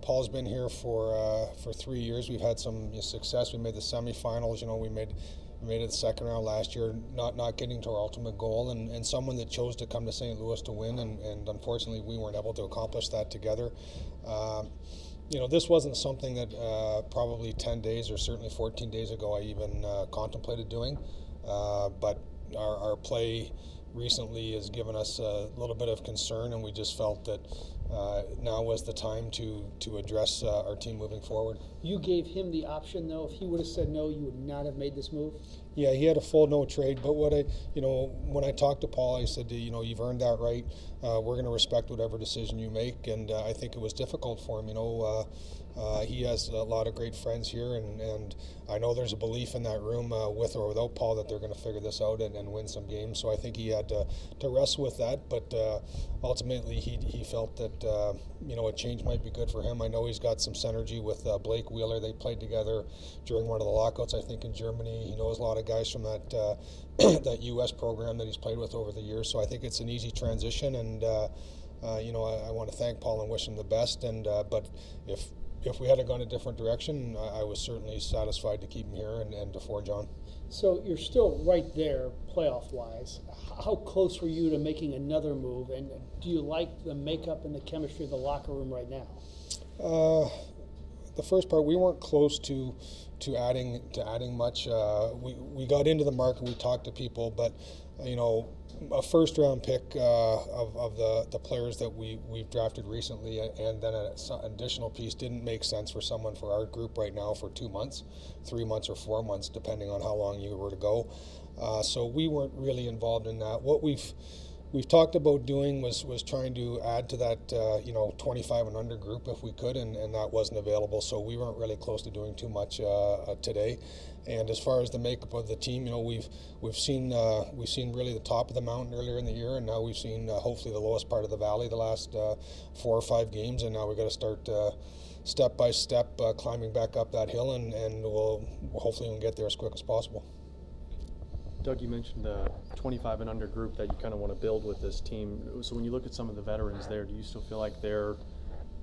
Paul's been here for 3 years. We've had some success. We made the semifinals. We made it the second round last year, not getting to our ultimate goal, and someone that chose to come to St. Louis to win, and unfortunately we weren't able to accomplish that together. This wasn't something that probably 10 days or certainly 14 days ago I even contemplated doing, but our play recently has given us a little bit of concern, and we just felt that now was the time to address our team moving forward. You gave him the option, though. If he would have said no, you would not have made this move? Yeah, he had a full no trade, but when I talked to Paul, I said, you've earned that right. We're going to respect whatever decision you make, and I think it was difficult for him. He has a lot of great friends here, and I know there's a belief in that room, with or without Paul, that they're going to figure this out and win some games. So I think he had to wrestle with that, but ultimately he felt that a change might be good for him. I know he's got some synergy with Blake Wheeler. They played together during one of the lockouts, I think, in Germany. He knows a lot of guys from that that U.S. program that he's played with over the years. So I think it's an easy transition, and I want to thank Paul and wish him the best. And but if we had gone a different direction, I was certainly satisfied to keep him here and to forge on. So you're still right there playoff-wise. How close were you to making another move, and do you like the makeup and the chemistry of the locker room right now? The first part, we weren't close to adding much. We got into the market, we talked to people, but a first-round pick of the players that we've drafted recently, and then an additional piece didn't make sense for someone for our group right now for 2 months, 3 months, or 4 months, depending on how long you were to go. So we weren't really involved in that. What we've talked about doing was trying to add to that 25 and under group if we could, and that wasn't available, so we weren't really close to doing too much today. And as far as the makeup of the team, we've seen really the top of the mountain earlier in the year, and now we've seen hopefully the lowest part of the valley the last 4 or 5 games, and now we've got to start step by step climbing back up that hill, and we'll hopefully get there as quick as possible. Doug, you mentioned the 25 and under group that you kind of want to build with this team. So when you look at some of the veterans there, do you still feel like they're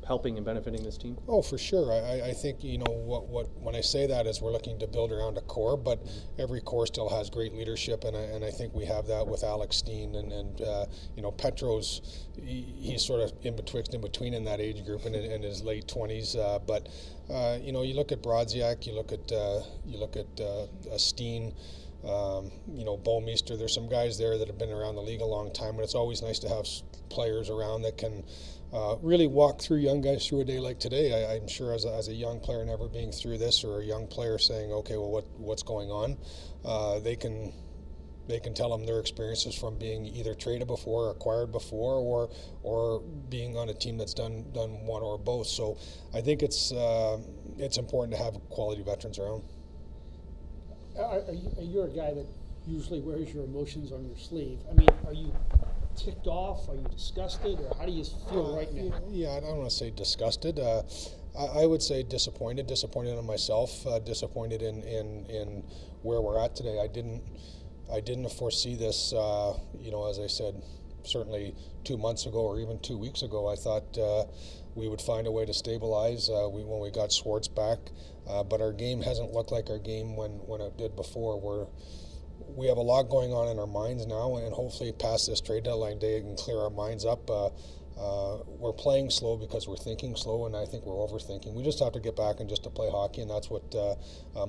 helping and benefiting this team? Oh, for sure. I think when I say that is we're looking to build around a core, but every core still has great leadership, and I think we have that with Alex Steen and Petro's. He's sort of in between in that age group in his late 20s. But you look at Brodziak, you look at Steen. Bowmeister, there's some guys there that have been around the league a long time, and it's always nice to have players around that can really walk through young guys through a day like today. I'm sure as a young player never being through this, or a young player saying, okay, well, what's going on, they can tell them their experiences from being either traded before, acquired before, or being on a team that's done one or both. So I think it's important to have quality veterans around. Are you a guy that usually wears your emotions on your sleeve? I mean, are you ticked off? Are you disgusted? Or how do you feel right now? Yeah, I don't want to say disgusted. I would say disappointed in myself, disappointed in where we're at today. I didn't foresee this, as I said, certainly 2 months ago or even 2 weeks ago. I thought we would find a way to stabilize when we got Schwartz back, but our game hasn't looked like our game when it did before. We have a lot going on in our minds now, and hopefully past this trade deadline day it can clear our minds up. We're playing slow because we're thinking slow, and I think we're overthinking. We just have to get back and just to play hockey, and that's what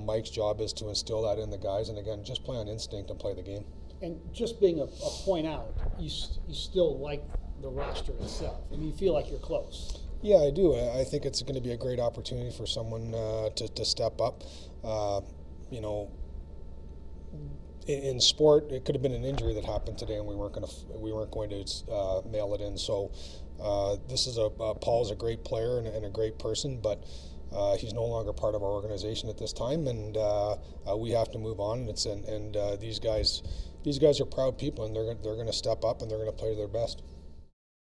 Mike's job is, to instill that in the guys, and again, just play on instinct and play the game. And just being a point out, you still like the roster itself. I mean, you feel like you're close. Yeah, I do. I think it's going to be a great opportunity for someone to step up. In sport, it could have been an injury that happened today, and we weren't going to mail it in. So this is Paul's a great player and a great person, but he's no longer part of our organization at this time, and we have to move on. And these guys are proud people, and they're going to step up and they're going to play their best.